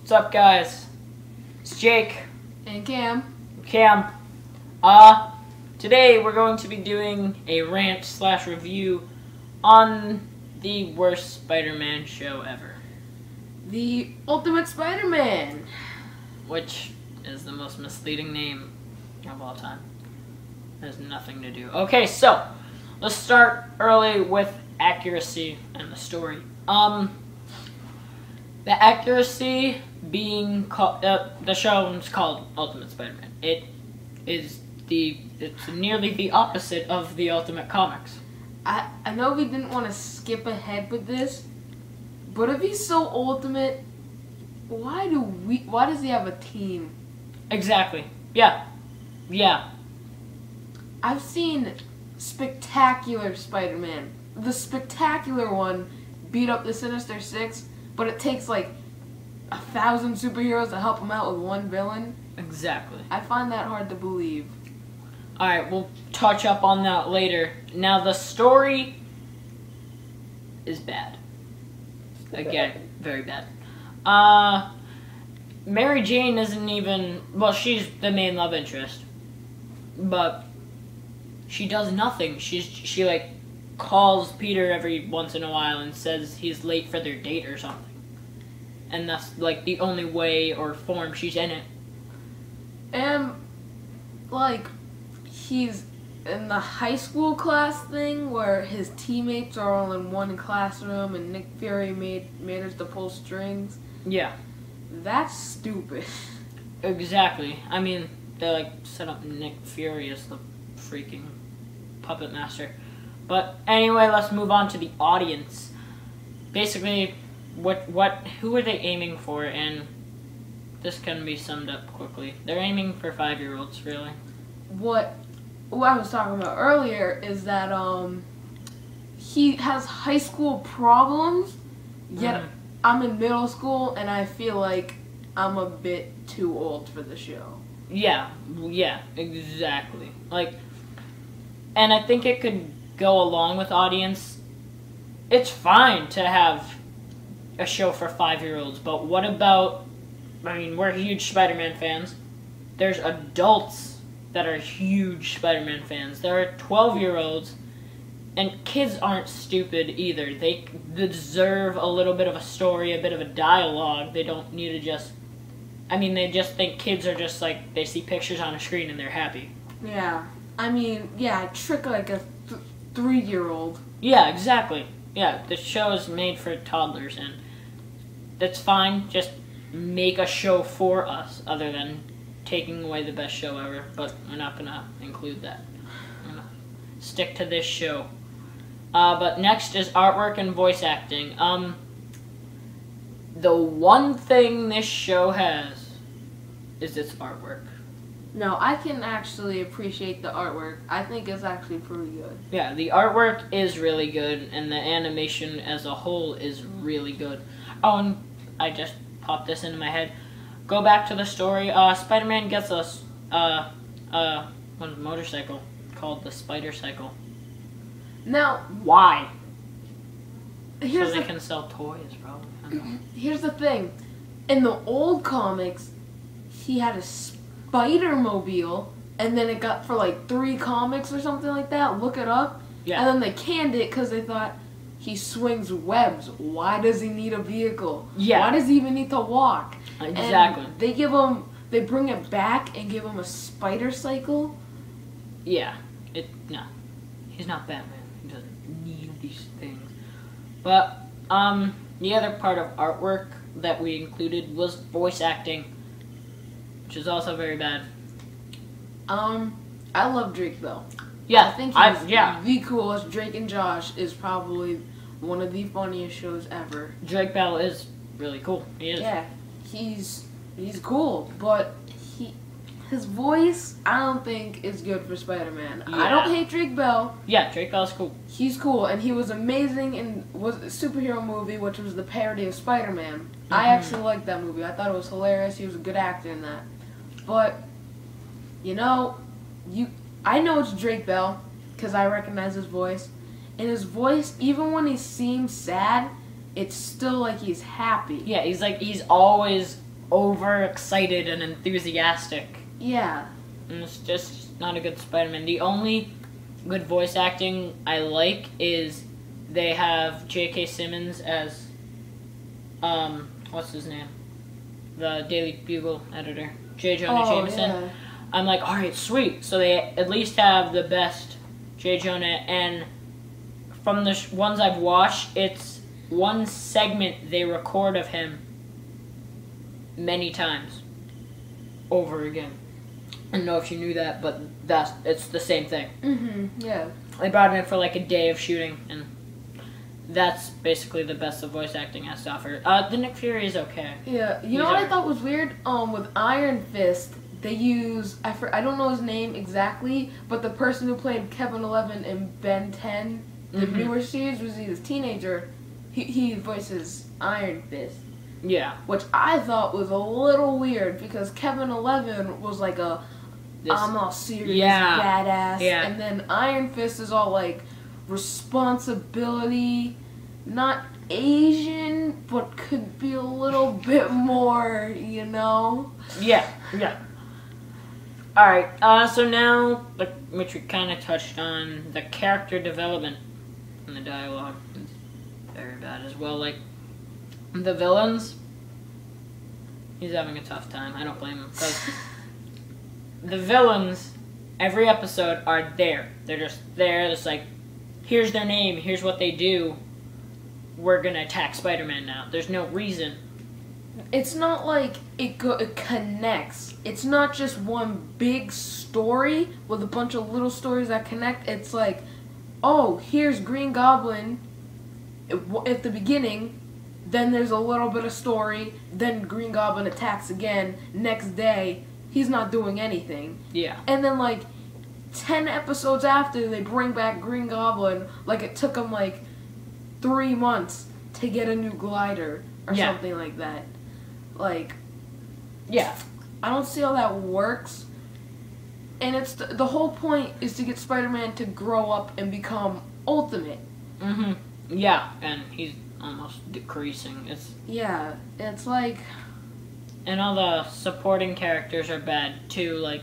What's up, guys? It's Jake. And Cam. Today we're going to be doing a rant/review on the worst Spider-Man show ever. The Ultimate Spider-Man. Which is the most misleading name of all time. Has nothing to do. Okay, so let's start early with accuracy and the story. The accuracy being the show is called Ultimate Spider-Man. It's nearly the opposite of the Ultimate Comics. I know we didn't want to skip ahead with this, but if he's so ultimate, why does he have a team? Exactly. Yeah. I've seen Spectacular Spider-Man. The Spectacular one beat up the Sinister Six, but it takes like 1,000 superheroes to help him out with one villain. Exactly. I find that hard to believe. Alright, we'll touch up on that later. Now, the story is bad. Again, very bad. Mary Jane isn't even... Well, she's the main love interest. But she does nothing. She like, calls Peter every once in a while and says he's late for their date or something. And that's, like, the only way or form she's in it. And, like, he's in the high school class thing where his teammates are all in one classroom and Nick Fury managed to pull strings. Yeah. That's stupid. Exactly. I mean, they, like, set up Nick Fury as the freaking puppet master. But anyway, let's move on to the audience. Basically, who are they aiming for? And this can be summed up quickly. They're aiming for 5-year-olds, really. What I was talking about earlier is that he has high school problems, yet I'm in middle school and I feel like I'm a bit too old for the show. Yeah, exactly. Like, and I think it could go along with audience. It's fine to have a show for 5-year-olds, but what about, I mean, we're huge Spider-Man fans. There's adults that are huge Spider-Man fans. There are 12-year-olds, and kids aren't stupid either. They deserve a little bit of a story, a bit of a dialogue. They don't need to just, I mean, they just think kids are just like, they see pictures on a screen and they're happy. Yeah. I mean, yeah, trick like a 3-year-old. Yeah, exactly. Yeah, the show is made for toddlers, and that's fine. Just make a show for us, other than taking away the best show ever. But we're not gonna include that. We're gonna stick to this show. But next is artwork and voice acting. The one thing this show has is its artwork. No, I can actually appreciate the artwork. I think it's actually pretty good. Yeah, the artwork is really good, and the animation as a whole is really good. Oh, and I just popped this into my head. Go back to the story. Spider-Man gets a motorcycle called the Spider Cycle. Now, why? So here's they can sell toys, probably. I don't know. Here's the thing. In the old comics, he had a Spider-Mobile, and then it got for like 3 comics or something like that. Look it up. Yeah. And then they canned it because they thought he swings webs. Why does he need a vehicle? Yeah. Why does he even need to walk? Exactly. And they bring it back and give him a Spider Cycle. Yeah. No. He's not Batman. He doesn't need these things. But, the other part of artwork that we included was voice acting, which is also very bad. I love Drake Bell. Yeah. I think he's the coolest. Drake and Josh is probably one of the funniest shows ever. Drake Bell is really cool. He is. Yeah, he's cool, but his voice I don't think is good for Spider-Man. Yeah. I don't hate Drake Bell. Yeah, Drake Bell's cool. He's cool, and he was amazing in a superhero movie, which was the parody of Spider-Man. I actually liked that movie. I thought it was hilarious. He was a good actor in that. But you know, I know it's Drake Bell because I recognize his voice. And his voice, even when he seems sad, it's still like he's happy. Yeah, he's always overexcited and enthusiastic. Yeah. And it's just not a good Spider-Man. The only good voice acting I like is they have J.K. Simmons as, what's his name? The Daily Bugle editor. J. Jonah Jameson. Yeah. I'm like, alright, sweet. So they at least have the best J. Jonah, and from the ones I've watched, it's one segment they record of him many times over again. I don't know if you knew that, but it's the same thing. Yeah. They brought him in for like a day of shooting, and that's basically the best the voice acting has to offer. The Nick Fury is okay. Yeah. You know what I thought was weird? With Iron Fist, they use I don't know his name exactly, but the person who played Kevin 11 in Ben 10, the newer series, was he was a teenager. He voices Iron Fist. Yeah. Which I thought was a little weird because Kevin 11 was like I'm all serious, badass. Yeah. And then Iron Fist is all like responsibility, not Asian, but could be a little bit more, you know? Yeah. Alright, so now, which we kind of touched on, the character development and the dialogue is very bad as well. Like, the villains, he's having a tough time. I don't blame him. Because the villains, every episode, are there. They're just there. It's like, here's their name. Here's what they do. We're going to attack Spider-Man now. There's no reason. It's not like it connects. It's not just one big story with a bunch of little stories that connect. It's like, oh, here's Green Goblin at the beginning. Then there's a little bit of story. Then Green Goblin attacks again. Next day, he's not doing anything. Yeah. And then, like, 10 episodes after, they bring back Green Goblin. Like, it took him, like, 3 months to get a new glider or something like that. Like, yeah. I don't see how that works. And it's the whole point is to get Spider-Man to grow up and become Ultimate. Yeah, and he's almost decreasing. It's like, and all the supporting characters are bad too. Like,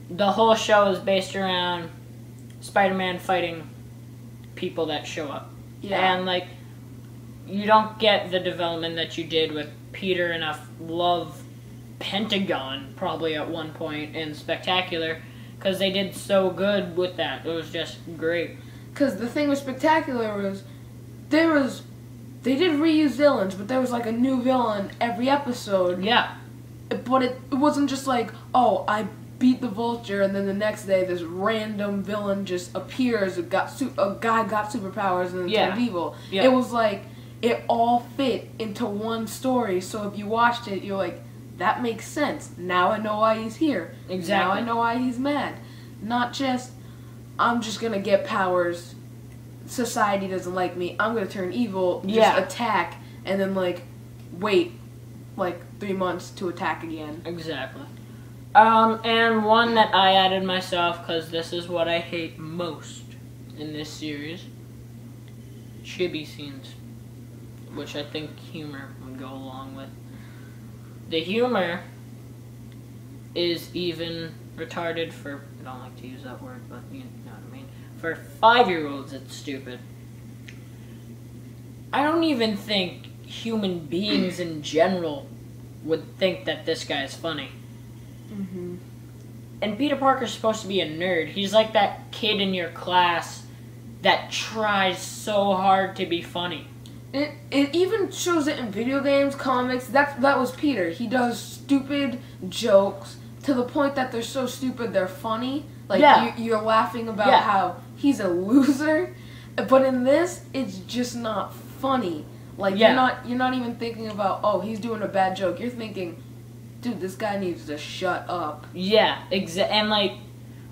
the whole show is based around Spider-Man fighting people that show up. Yeah. And like, you don't get the development that you did with Peter enough love Pentagon probably at one point in Spectacular, because they did so good with that. It was just great. Because the thing with Spectacular was they did reuse villains, but there was like a new villain every episode. Yeah. But it wasn't just like, oh, I beat the Vulture, and then the next day this random villain just appears. A guy got superpowers and then turned evil. Yeah. It was like it all fit into one story. So if you watched it, you're like, that makes sense. Now I know why he's here. Exactly. Now I know why he's mad. Not just, I'm just gonna get powers. Society doesn't like me. I'm gonna turn evil. Just attack, and then like wait like 3 months to attack again. Exactly. And one that I added myself, because this is what I hate most in this series. Chibi scenes. Which I think humor would go along with. The humor is even retarded for, I don't like to use that word, but you know what I mean. For 5-year-olds, it's stupid. I don't even think human beings in general would think that this guy is funny. And Peter Parker's supposed to be a nerd. He's like that kid in your class that tries so hard to be funny. It even shows it in video games, comics. That was Peter. He does stupid jokes to the point that they're so stupid they're funny. Like you're laughing about how he's a loser, but in this it's just not funny. Like you're not even thinking about, oh, he's doing a bad joke. You're thinking, dude, this guy needs to shut up. Yeah, and like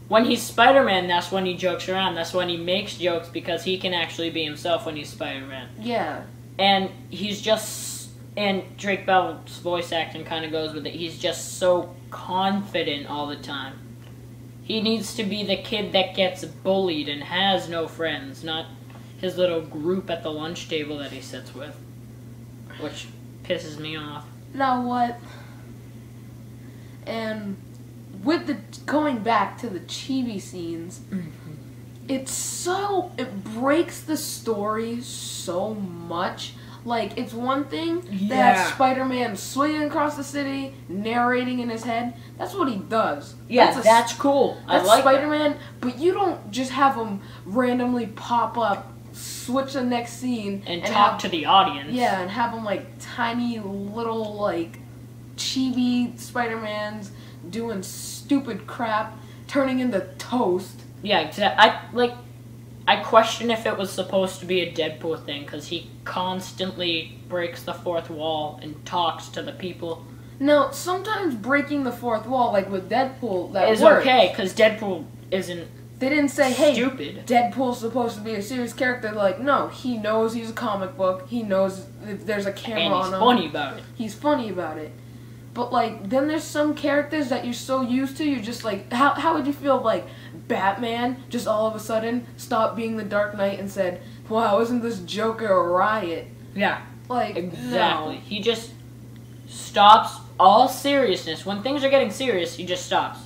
when he's Spider-Man, that's when he jokes around. That's when he makes jokes because he can actually be himself when he's Spider-Man. Yeah. And he's just, and Drake Bell's voice acting kind of goes with it. He's just so confident all the time. He needs to be the kid that gets bullied and has no friends, not his little group at the lunch table that he sits with, which pisses me off. Now what? And with the going back to the chibi scenes, it breaks the story so much. Like, it's one thing to have Spider-Man swinging across the city, narrating in his head. That's what he does. Yeah, that's cool. That's I like Spider-Man, that. but you don't just have him randomly pop up, switch the next scene, and talk to the audience. Yeah, and have him, like, tiny little, like, chibi Spider-Mans doing stupid crap, turning into toast. Yeah, exactly. I question if it was supposed to be a Deadpool thing, because he constantly breaks the fourth wall and talks to the people. Now, sometimes breaking the fourth wall, like with Deadpool, that is works. Okay, because Deadpool isn't They didn't say, hey, stupid. Deadpool's supposed to be a serious character. They're like, no, he knows he's a comic book. He knows if there's a camera on him. And he's funny about it. He's funny about it. But, like, then there's some characters that you're so used to, you're just like, how would you feel if, like, Batman just all of a sudden stopped being the Dark Knight and said, wow, isn't this Joker a riot? Yeah. Like, exactly. No. He just stops all seriousness. When things are getting serious, he just stops.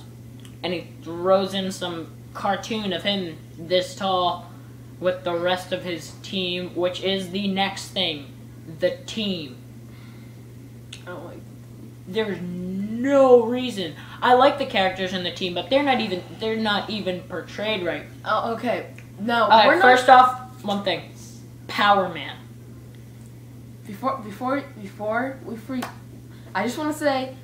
And he throws in some cartoon of him this tall with the rest of his team, which is the next thing. The team. I don't like There's no reason. I like the characters in the team, but they're not even portrayed right. Oh, okay. No, Alright, first off, one thing. Power Man. Before we free, I just want to say,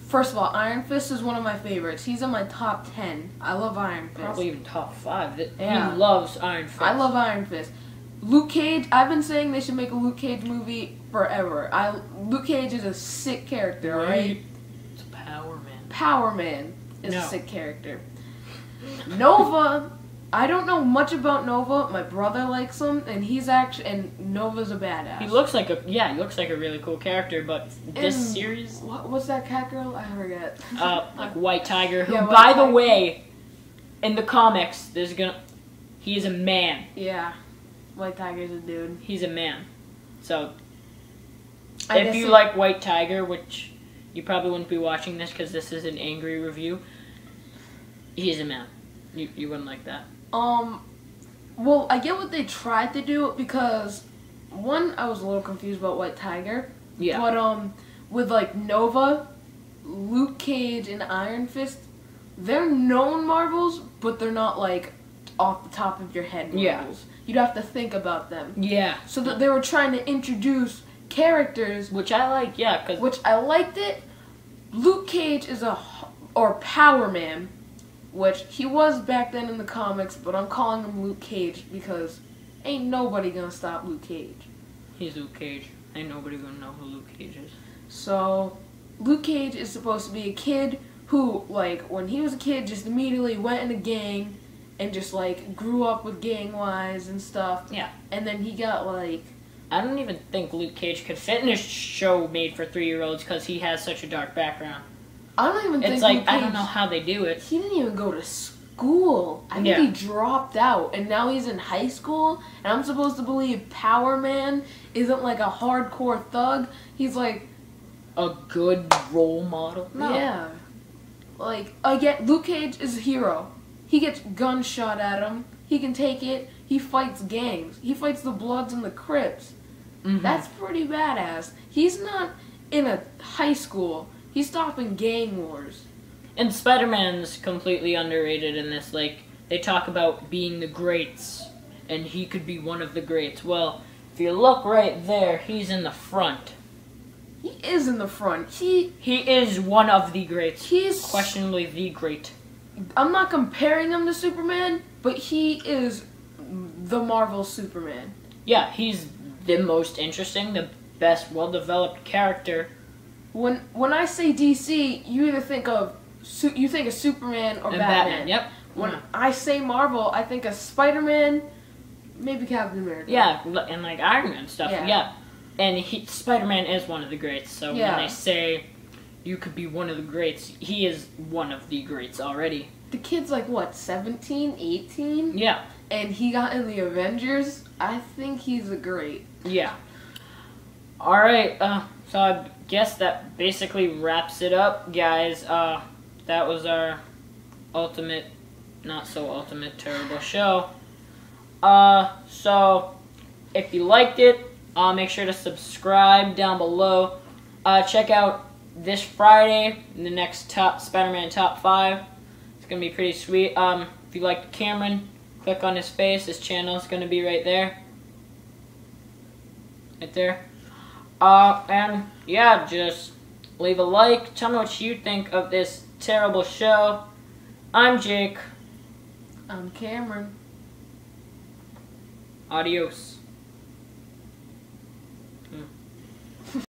first of all, Iron Fist is one of my favorites. He's in my top 10. I love Iron Fist. Probably even top 5. Yeah. He loves Iron Fist. I love Iron Fist. Luke Cage, I've been saying they should make a Luke Cage movie forever. Luke Cage is a sick character, right? It's Power Man. Power Man is a sick character. Nova, I don't know much about Nova. My brother likes him, and Nova's a badass. He looks like a really cool character, but this series, what's that cat girl? I forget. like White Tiger, who, Yeah, by the way, in the comics, he is a man. Yeah, White Tiger's a dude. He's a man. So, if you like White Tiger, which you probably wouldn't be watching this because this is an angry review, he's a man. You wouldn't like that. Well, I get what they tried to do because, one, I was a little confused about White Tiger. Yeah. But, with, like, Nova, Luke Cage, and Iron Fist, they're known Marvels, but they're not, like, off the top of your head Marvels. Yeah. You'd have to think about them. Yeah. So that they were trying to introduce characters. Which I like, yeah. Which I liked it. Luke Cage is or Power Man, which he was back then in the comics, but I'm calling him Luke Cage because ain't nobody gonna stop Luke Cage. He's Luke Cage. Ain't nobody gonna know who Luke Cage is. So, Luke Cage is supposed to be a kid who, like, when he was a kid, just immediately went in a gang and just, like, grew up with gang wise and stuff. Yeah. And then he got, like... I don't even think Luke Cage could fit in a show made for 3-year-olds because he has such a dark background. I don't even think it's like, Luke Cage, I don't know how they do it. He didn't even go to school. I think he dropped out, and now he's in high school, and I'm supposed to believe Power Man isn't like a hardcore thug. He's like... a good role model? No. Yeah. Like, again, Luke Cage is a hero. He gets guns shot at him. He can take it. He fights gangs. He fights the Bloods and the Crips. Mm-hmm. That's pretty badass. He's not in a high school. He's stopping gang wars. And Spider-Man's completely underrated in this. Like, they talk about being the greats, and he could be one of the greats. Well, if you look right there, he's in the front. He is in the front. He is one of the greats. He's questionably the great. I'm not comparing him to Superman, but he is the Marvel Superman. Yeah, he's the most interesting, the best, well-developed character. When I say DC, you either think of Superman or Batman. Yep. When I say Marvel, I think of Spider-Man, maybe Captain America. Yeah, and like Iron Man stuff. Yeah. And Spider-Man is one of the greats. So when they say you could be one of the greats, he is one of the greats already. The kid's like what, 17, 18? Yeah. And he got in the Avengers. I think he's a great. Yeah. All right. So I guess that basically wraps it up, guys. That was our ultimate, not so ultimate, terrible show. So if you liked it, make sure to subscribe down below. Check out this Friday the next Spider-Man top 5. It's gonna be pretty sweet. If you like Cameron, click on his face. His channel is gonna be right there. Right there. And yeah, just leave a like. Tell me what you think of this terrible show. I'm Jake. I'm Cameron. Adios.